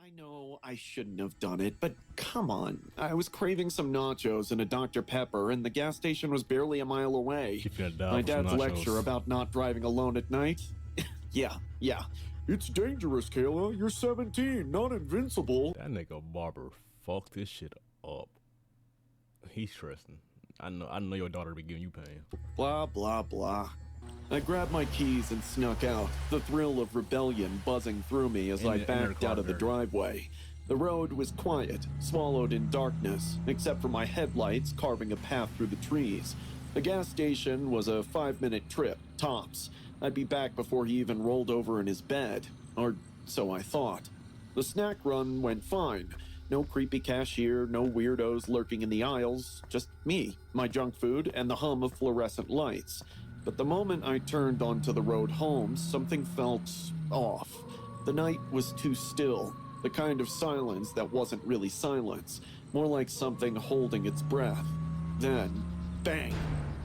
I know I shouldn't have done it, but come on. I was craving some nachos and a Dr. Pepper, and the gas station was barely a mile away. If you're down My for some dad's lecture nachos. about not driving alone at night? Yeah. It's dangerous, Kayla. You're 17, not invincible. That nigga Barber fucked this shit up. He's stressing. I know your daughter be giving you pain. Blah, blah, blah. I grabbed my keys and snuck out, the thrill of rebellion buzzing through me as I backed out of the driveway. The road was quiet, swallowed in darkness, except for my headlights carving a path through the trees. The gas station was a 5-minute trip, tops. I'd be back before he even rolled over in his bed, or so I thought. The snack run went fine. No creepy cashier, no weirdos lurking in the aisles, just me, my junk food, and the hum of fluorescent lights. But the moment I turned onto the road home, something felt off. The night was too still, the kind of silence that wasn't really silence, more like something holding its breath. Then, bang!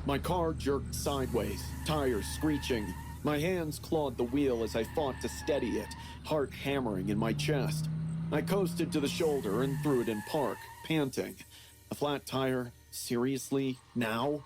My car jerked sideways, tires screeching. My hands clawed the wheel as I fought to steady it, heart hammering in my chest. I coasted to the shoulder and threw it in park, panting. A flat tire? Seriously? Now?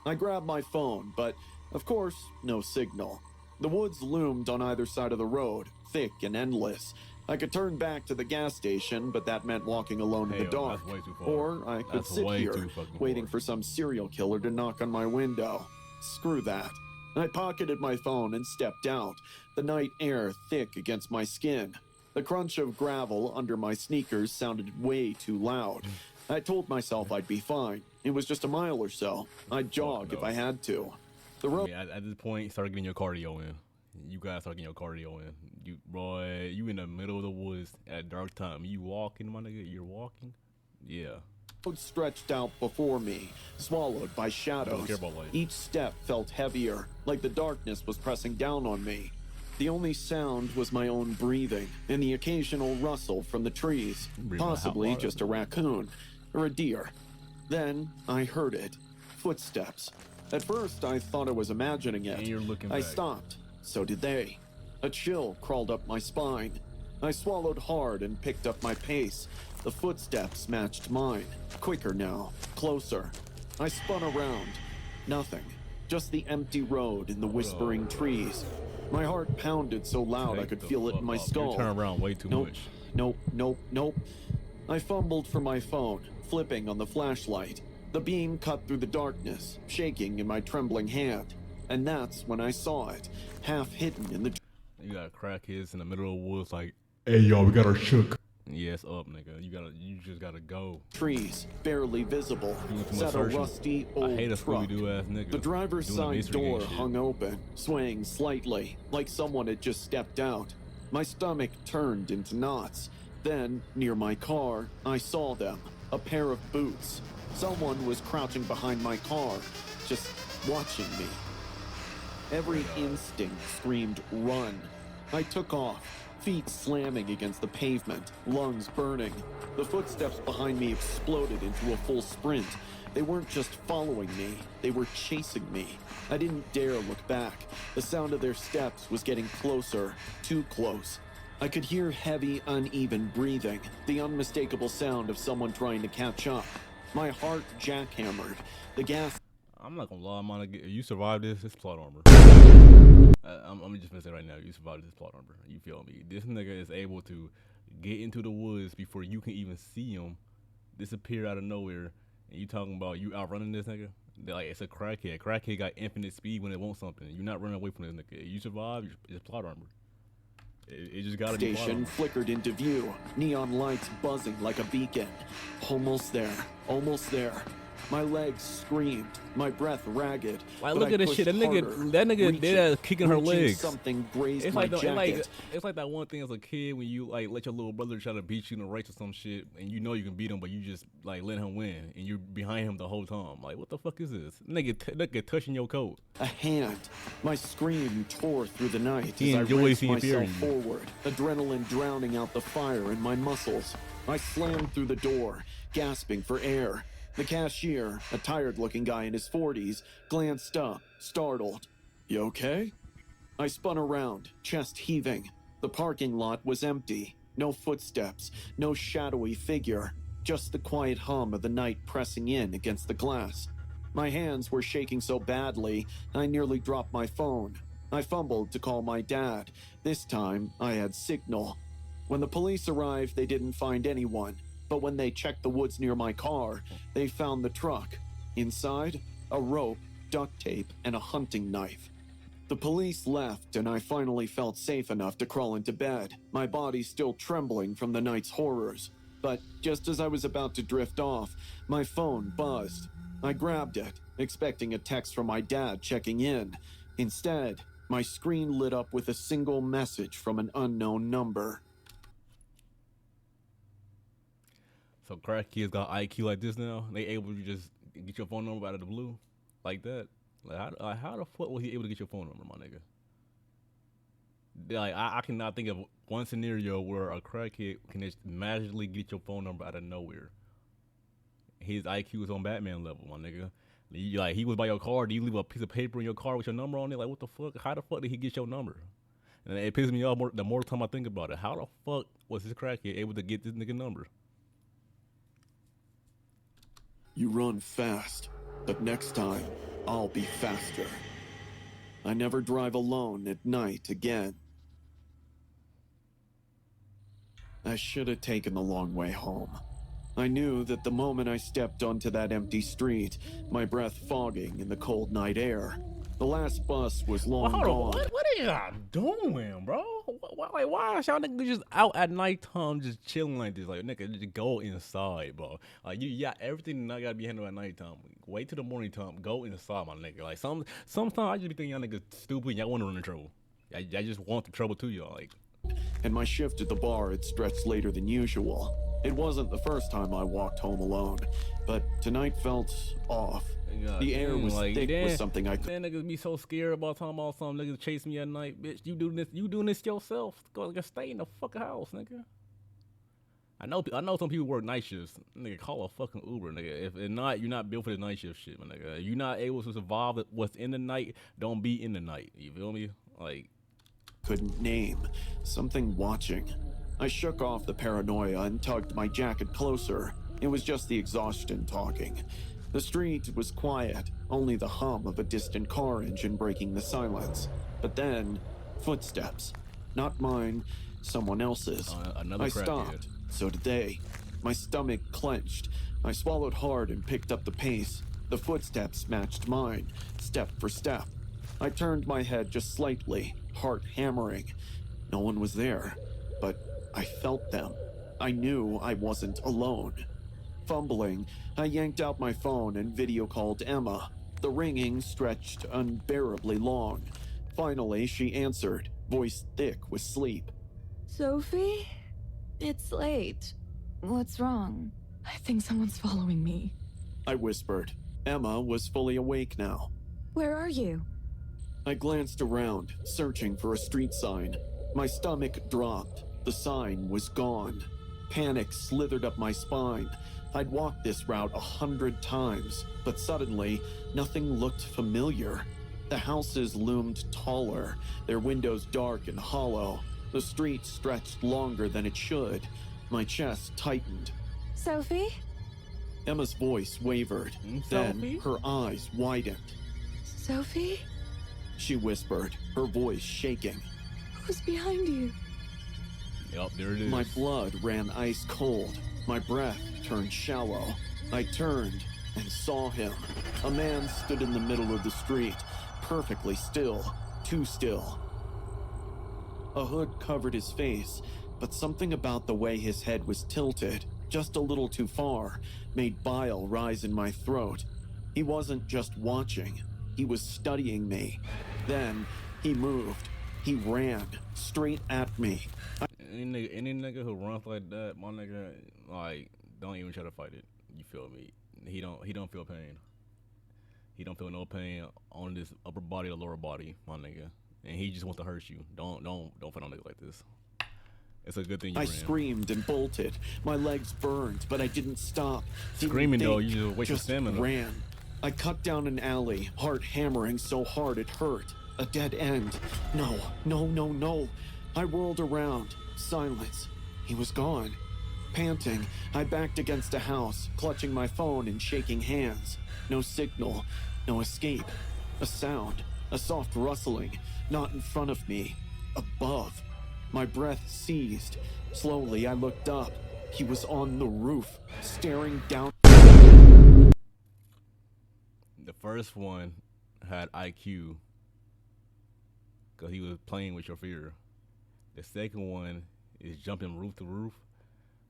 I grabbed my phone, but of course, no signal. The woods loomed on either side of the road, thick and endless. I could turn back to the gas station, but that meant walking alone in the dark. Or I could sit here, waiting for some serial killer to knock on my window. Screw that. I pocketed my phone and stepped out, the night air thick against my skin. The crunch of gravel under my sneakers sounded way too loud. I told myself I'd be fine. It was just a mile or so. I'd jog if I had to. The road. At this point, start getting your cardio in. You guys start getting your cardio in. You in the middle of the woods at dark time. You walking, my nigga? You're walking? Yeah. Road stretched out before me, swallowed by shadows. Each step felt heavier, like the darkness was pressing down on me. The only sound was my own breathing and the occasional rustle from the trees, possibly just a raccoon or a deer. Then I heard it. Footsteps. At first, I thought I was imagining it. And you're looking I back. stopped. So did they. A chill crawled up my spine. I swallowed hard and picked up my pace. The footsteps matched mine. Quicker now. Closer. I spun around. Nothing. Just the empty road and the whispering trees. My heart pounded so loud I could feel it in my skull. You turn around way too much. Nope. I fumbled for my phone, flipping on the flashlight. The beam cut through the darkness, shaking in my trembling hand. And that's when I saw it, half hidden in the... You got crackheads in the middle of the woods like, hey, y'all, we got our shook. yes, up, nigga. You just gotta go. Trees, barely visible, sat a rusty old I hate a truck. Scooby-Doo ass nigga. The driver's doing side mystery door gang shit. hung open, swaying slightly, like someone had just stepped out. My stomach turned into knots. Then, near my car, I saw them, a pair of boots. Someone was crouching behind my car, just watching me. Every instinct screamed, run. I took off, feet slamming against the pavement, lungs burning. The footsteps behind me exploded into a full sprint. They weren't just following me, they were chasing me. I didn't dare look back. The sound of their steps was getting closer, too close. I could hear heavy, uneven breathing, the unmistakable sound of someone trying to catch up. My heart jackhammered. The gas... I'm not gonna lie, I'm gonna get, you survived this, it's plot armor. I'm just gonna say right now, you survived this plot armor. You feel me? This nigga is able to get into the woods before you can even see him, disappear out of nowhere, and you talking about you outrunning this nigga? They're like, it's a crackhead. Crackhead got infinite speed when it wants something. You're not running away from this nigga. You survive, it's plot armor. It just gotta be plot station armor. flickered into view, neon lights buzzing like a beacon. Almost there. My legs screamed, my breath ragged. Like, look at this shit. That nigga did kicking her legs. Something grazed It's my like, jacket. it's like that one thing as a kid when you like let your little brother try to beat you in a race or some shit, and you know you can beat him, but you just like let him win, and you're behind him the whole time. Like, what the fuck is this? Nigga touching your coat. A hand. My scream tore through the night He as I enjoys wrenched seeing myself fear in you. forward, adrenaline drowning out the fire in my muscles. I slammed through the door, gasping for air. The cashier, a tired-looking guy in his 40s, glanced up, startled. You okay? I spun around, chest heaving. The parking lot was empty. No footsteps, no shadowy figure, just the quiet hum of the night pressing in against the glass. My hands were shaking so badly, I nearly dropped my phone. I fumbled to call my dad. This time, I had signal. When the police arrived, they didn't find anyone, but when they checked the woods near my car, they found the truck. Inside, a rope, duct tape, and a hunting knife. The police left, and I finally felt safe enough to crawl into bed, my body still trembling from the night's horrors. But just as I was about to drift off, my phone buzzed. I grabbed it, expecting a text from my dad checking in. Instead, my screen lit up with a single message from an unknown number. So crack kids got IQ like this now? They able to just get your phone number out of the blue? Like that? Like how the fuck was he able to get your phone number, my nigga? Like I cannot think of one scenario where a crackhead can just magically get your phone number out of nowhere. His IQ is on Batman level, my nigga. Like he was by your car. Do you leave a piece of paper in your car with your number on it? Like what the fuck? How the fuck did he get your number? And it pisses me off the more time I think about it. How the fuck was this crackhead able to get this nigga number? You run fast, but next time, I'll be faster. I never drive alone at night again. I should have taken the long way home. I knew that the moment I stepped onto that empty street, my breath fogging in the cold night air, the last bus was long gone. What are y'all doing, bro? Why is y'all niggas just out at nighttime just chilling like this? Like, nigga, just go inside, bro. Like, you got everything not gotta be handled at nighttime. Wait till the morning time. Go inside, my nigga. Like, sometimes I just be thinking y'all niggas stupid and y'all want to run in trouble. I just want the trouble to y'all, like. And my shift at the bar had stretched later than usual. It wasn't the first time I walked home alone, but tonight felt off. The air was like, thick with something I could. Man, niggas be so scared about talking about some niggas chase me at night, bitch. You doing this yourself? Go stay in the fucking house, nigga. I know some people work night shifts. Nigga, call a fucking Uber, nigga. If not, you're not built for the night shift shit, my nigga. If you're not able to survive what's in the night, don't be in the night. You feel me? Like, couldn't name. Something watching. I shook off the paranoia and tugged my jacket closer. It was just the exhaustion talking. The street was quiet, only the hum of a distant car engine breaking the silence. But then, footsteps. Not mine, someone else's. Another I stopped, so did they. My stomach clenched. I swallowed hard and picked up the pace. The footsteps matched mine, step for step. I turned my head just slightly, heart hammering. No one was there, but I felt them. I knew I wasn't alone. Fumbling, I yanked out my phone and video called Emma. The ringing stretched unbearably long. Finally, she answered, voice thick with sleep. Sophie? It's late. What's wrong? I think someone's following me. I whispered. Emma was fully awake now. Where are you? I glanced around, searching for a street sign. My stomach dropped. The sign was gone. Panic slithered up my spine. I'd walked this route 100 times, but suddenly, nothing looked familiar. The houses loomed taller, their windows dark and hollow. The street stretched longer than it should. My chest tightened. Sophie? Emma's voice wavered. Then her eyes widened. Sophie? She whispered, her voice shaking. Who's behind you? Yup, there it is. My blood ran ice cold. My breath turned shallow. I turned and saw him. A man stood in the middle of the street, perfectly still, too still. A hood covered his face, but something about the way his head was tilted, just a little too far, made bile rise in my throat. He wasn't just watching, he was studying me. Then he moved. He ran straight at me. Any nigga who runs like that, my nigga, like, don't even try to fight it. You feel me? He don't feel pain. He don't feel no pain on this upper body or lower body, my nigga. And he just wants to hurt you. Don't fight on niggas like this. It's a good thing you ran. I screamed and bolted. My legs burned, but I didn't stop. Screaming though, you just wasted stamina. Ran. I cut down an alley, heart hammering so hard it hurt. A dead end. No. I whirled around. Silence. He was gone. Panting, I backed against a house, clutching my phone and shaking hands. No signal, no escape. A sound, a soft rustling, not in front of me, above. My breath seized. Slowly, I looked up. He was on the roof, staring down. The first one had IQ because he was playing with your fear. The second one is jumping roof to roof.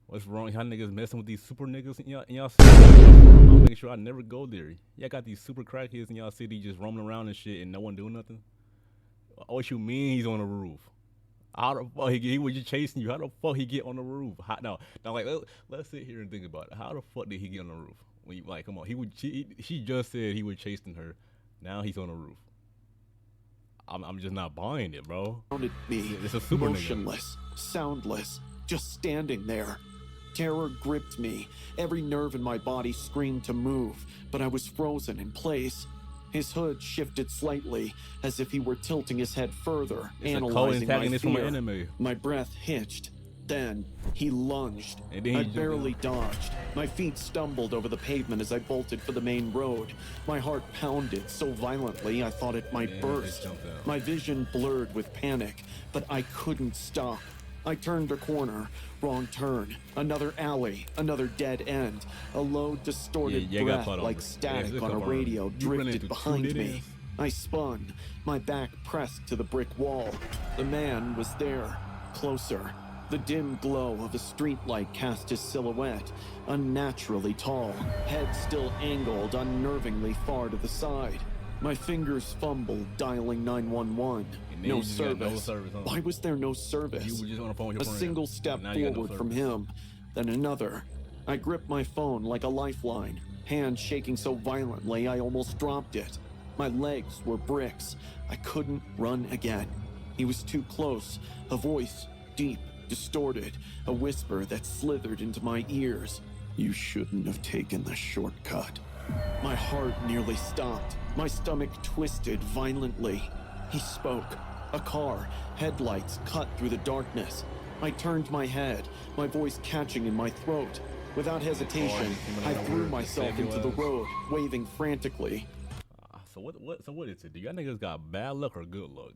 What's wrong? Y'all niggas messing with these super niggas in y'all city? Where y'all from? I'm making sure I never go there. Y'all got these super crackheads in y'all city just roaming around and shit and no one doing nothing? What you mean he's on the roof? How the fuck he was just chasing you? How the fuck he get on the roof? Now like let's sit here and think about it. How the fuck did he get on the roof? When you, like, come on, she just said he was chasing her. Now he's on the roof. I'm just not buying it, bro. Me, it's a super motionless, nigga. Soundless, just standing there. Terror gripped me. Every nerve in my body screamed to move, but I was frozen in place. His hood shifted slightly, as if he were tilting his head further, analyzing my fear. My breath hitched. Then he lunged. I barely dodged. My feet stumbled over the pavement as I bolted for the main road. My heart pounded so violently I thought it might burst. My vision blurred with panic, but I couldn't stop. I turned a corner. Wrong turn. Another alley. Another dead end. A low, distorted breath like static on a radio drifted behind me. I spun. My back pressed to the brick wall. The man was there. Closer. The dim glow of a streetlight cast his silhouette. Unnaturally tall. Head still angled unnervingly far to the side. My fingers fumbled, dialing 911. No service. Why was there no service? You were just on the phone with your friend. A single step forward from him, then another. I gripped my phone like a lifeline, hand shaking so violently I almost dropped it. My legs were bricks. I couldn't run again. He was too close. A voice, deep, distorted, a whisper that slithered into my ears. You shouldn't have taken the shortcut. My heart nearly stopped. My stomach twisted violently. He spoke. A car, headlights cut through the darkness. I turned my head, my voice catching in my throat. Without hesitation, I threw myself into the road, waving frantically. So what is it? Do y'all niggas got bad luck or good luck?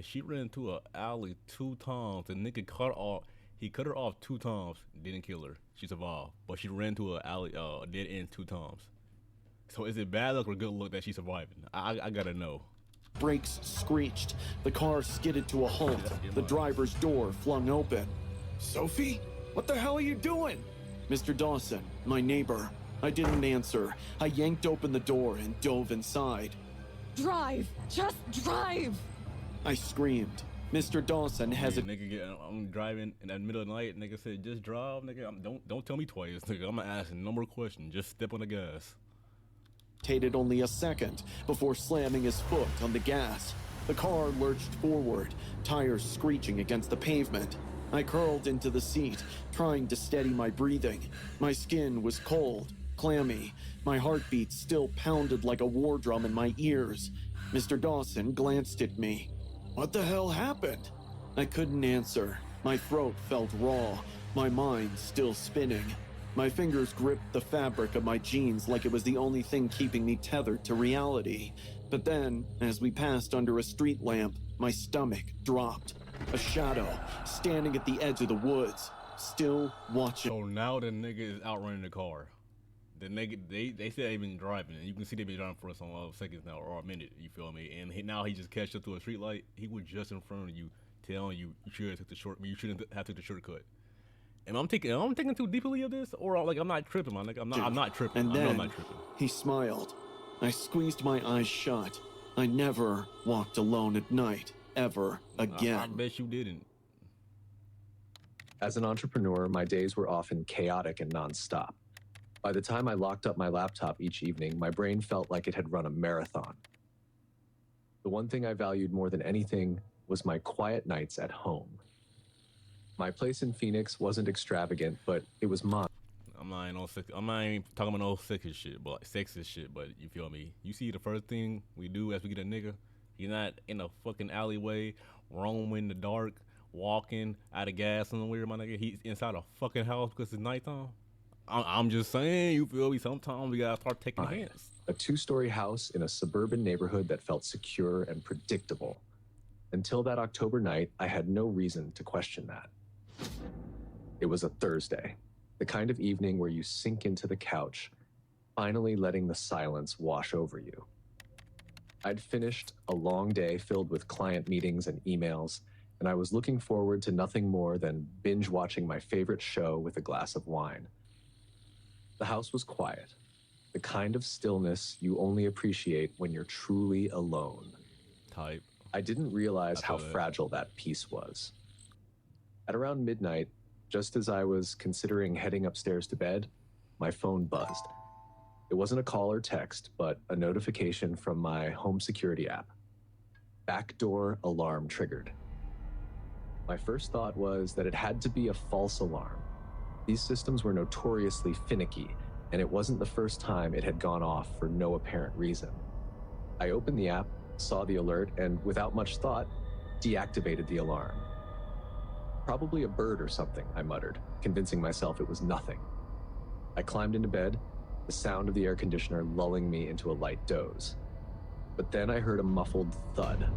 She ran into an alley 2 times. The nigga he cut her off 2 times, didn't kill her. She survived, but she ran to an alley, dead end 2 times. So is it bad luck or good luck that she's surviving? I gotta know. Brakes screeched. The car skidded to a halt. The driver's door flung open. Sophie? What the hell are you doing? Mr. Dawson, my neighbor. I didn't answer. I yanked open the door and dove inside. Drive! Just drive! I screamed. Mr. Dawson hesitated. I'm driving in the middle of the night. Nigga said, just drive, nigga. Don't tell me twice, nigga. I'm gonna ask a number of questions. Just step on the gas. Only a second before slamming his foot on the gas. The car lurched forward, tires screeching against the pavement. I curled into the seat, trying to steady my breathing. My skin was cold, clammy. My heartbeat still pounded like a war drum in my ears. Mr. Dawson glanced at me. What the hell happened? I couldn't answer. My throat felt raw, my mind still spinning. My fingers gripped the fabric of my jeans like it was the only thing keeping me tethered to reality. But then, as we passed under a street lamp, my stomach dropped. A shadow, standing at the edge of the woods, still watching. So now the nigga is outrunning the car. The nigga, they said they've been driving, and you can see they've been driving for some seconds now, or a minute, you feel me? And now he just catched up to a street light. He was just in front of you, telling you should have took the you shouldn't have took the shortcut. Am I thinking too deeply of this, or like I'm not tripping, man? Like I'm not tripping. And then I'm not tripping. He smiled. I squeezed my eyes shut. I never walked alone at night, ever again. I bet you didn't. As an entrepreneur, my days were often chaotic and nonstop. By the time I locked up my laptop each evening, my brain felt like it had run a marathon. The one thing I valued more than anything was my quiet nights at home. My place in Phoenix wasn't extravagant, but it was mine. I'm not even talking about no sexist shit, but you feel me? You see the first thing we do as we get a nigga, you're not in a fucking alleyway, roaming in the dark, walking out of gas somewhere, my nigga. He's inside a fucking house because it's nighttime. I'm just saying, you feel me? Sometimes we gotta start taking hints. A 2-story house in a suburban neighborhood that felt secure and predictable. Until that October night, I had no reason to question that. It was a Thursday, the kind of evening where you sink into the couch, finally letting the silence wash over you. I'd finished a long day filled with client meetings and emails, and I was looking forward to nothing more than binge watching my favorite show with a glass of wine. The house was quiet, the kind of stillness you only appreciate when you're truly alone. Type. I didn't realize how fragile that peace was. At around midnight, just as I was considering heading upstairs to bed, my phone buzzed. It wasn't a call or text, but a notification from my home security app. Backdoor alarm triggered. My first thought was that it had to be a false alarm. These systems were notoriously finicky, and it wasn't the first time it had gone off for no apparent reason. I opened the app, saw the alert, and without much thought, deactivated the alarm. Probably a bird or something, I muttered, convincing myself it was nothing. I climbed into bed, the sound of the air conditioner lulling me into a light doze. But then I heard a muffled thud.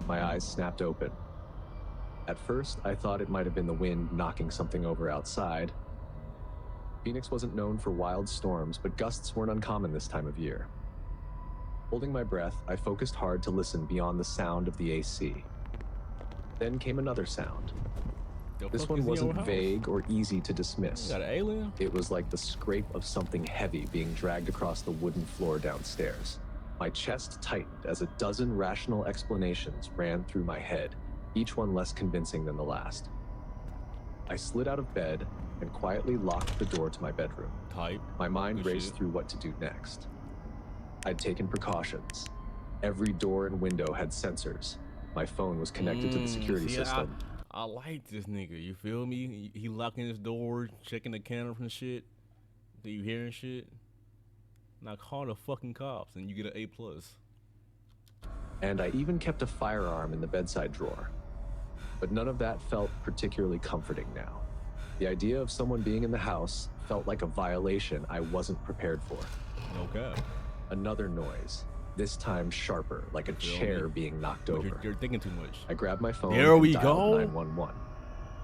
My eyes snapped open. At first, I thought it might have been the wind knocking something over outside. Phoenix wasn't known for wild storms, but gusts weren't uncommon this time of year. Holding my breath, I focused hard to listen beyond the sound of the AC. Then came another sound. This one wasn't vague or easy to dismiss. You got an alien? It was like the scrape of something heavy being dragged across the wooden floor downstairs. My chest tightened as a dozen rational explanations ran through my head, each one less convincing than the last. I slid out of bed and quietly locked the door to my bedroom. Type. My mind raced through what to do next. I'd taken precautions. Every door and window had sensors. My phone was connected to the security system. I like this nigga, you feel me? He locking his door, checking the camera and shit. Do you hearing shit? Now call the fucking cops and you get an A+. And I even kept a firearm in the bedside drawer. But none of that felt particularly comforting now. The idea of someone being in the house felt like a violation I wasn't prepared for. Okay. Another noise, this time sharper, like a chair being knocked over. You're thinking too much. I grabbed my phone There and we dialed go. 911.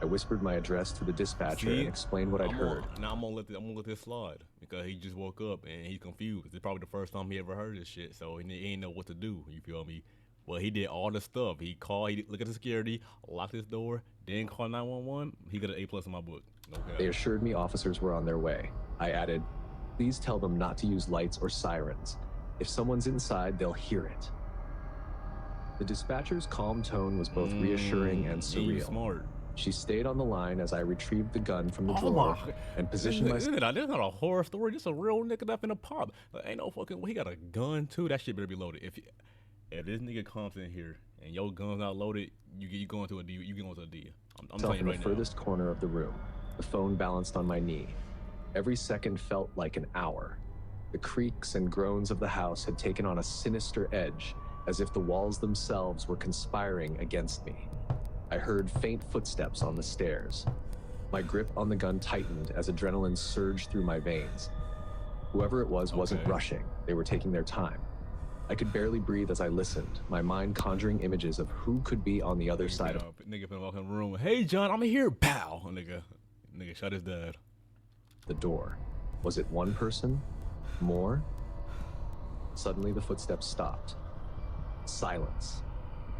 I whispered my address to the dispatcher and explained what I'd heard. Now I'm gonna let this slide because he just woke up and he's confused. It's probably the first time he ever heard this shit, so he ain't know what to do. You feel me? Well, he did all the stuff. He called, he looked at the security, locked his door, then called 911. He got an A+ in my book. Okay. They assured me officers were on their way. I added, please tell them not to use lights or sirens. If someone's inside, they'll hear it. The dispatcher's calm tone was both reassuring and surreal. Smart. She stayed on the line as I retrieved the gun from the drawer and positioned myself. This not a horror story. This a real nigga that finna pop. Ain't no fucking. He got a gun too. That shit better be loaded. If this nigga comes in here and your gun's not loaded, you going to a D. You going to a D. I'm telling you right now. In the furthest corner of the room, the phone balanced on my knee. Every second felt like an hour. The creaks and groans of the house had taken on a sinister edge, as if the walls themselves were conspiring against me. I heard faint footsteps on the stairs. My grip on the gun tightened as adrenaline surged through my veins. Whoever it was wasn't rushing. They were taking their time. I could barely breathe as I listened, my mind conjuring images of who could be on the other side of Nigga finna walk in the room. Hey, John, I'm here. Pow. Nigga shot his dad. The door. Was it one person? More? Suddenly the footsteps stopped. Silence.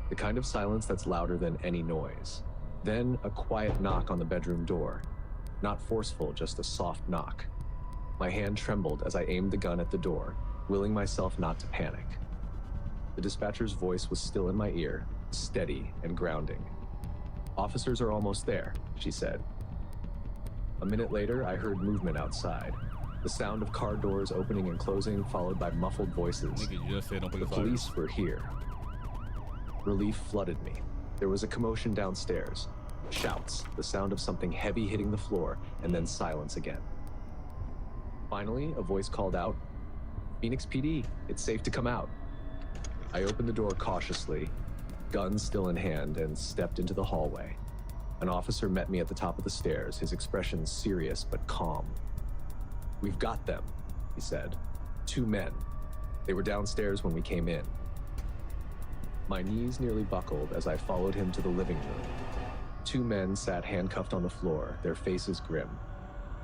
The kind of silence that's louder than any noise. Then a quiet knock on the bedroom door. Not forceful, just a soft knock. My hand trembled as I aimed the gun at the door, willing myself not to panic. The dispatcher's voice was still in my ear, steady and grounding. Officers are almost there, she said. A minute later, I heard movement outside. The sound of car doors opening and closing, followed by muffled voices. Nigga just said don't put the police were here. Relief flooded me. There was a commotion downstairs. Shouts, the sound of something heavy hitting the floor, and then silence again. Finally, a voice called out, "Phoenix PD, it's safe to come out." I opened the door cautiously, gun still in hand, and stepped into the hallway. An officer met me at the top of the stairs, his expression serious but calm. "We've got them," he said. "2 men. They were downstairs when we came in." My knees nearly buckled as I followed him to the living room. 2 men sat handcuffed on the floor, their faces grim.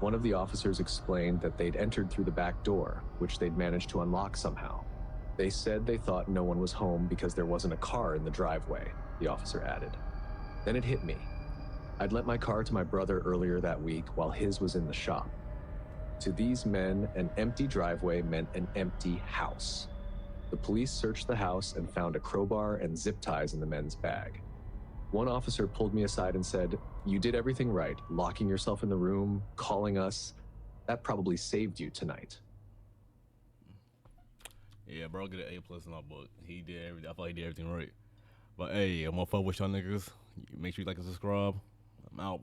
One of the officers explained that they'd entered through the back door, which they'd managed to unlock somehow. "They said they thought no one was home because there wasn't a car in the driveway," the officer added. Then it hit me. I'd lent my car to my brother earlier that week while his was in the shop. To these men, an empty driveway meant an empty house. The police searched the house and found a crowbar and zip ties in the men's bag. One officer pulled me aside and said, "You did everything right, locking yourself in the room, calling us. That probably saved you tonight." Yeah, bro, get an A+ in my book. He did everything. I thought he did everything right. But hey, I'm gonna fuck with y'all niggas. Make sure you like and subscribe. I'm out.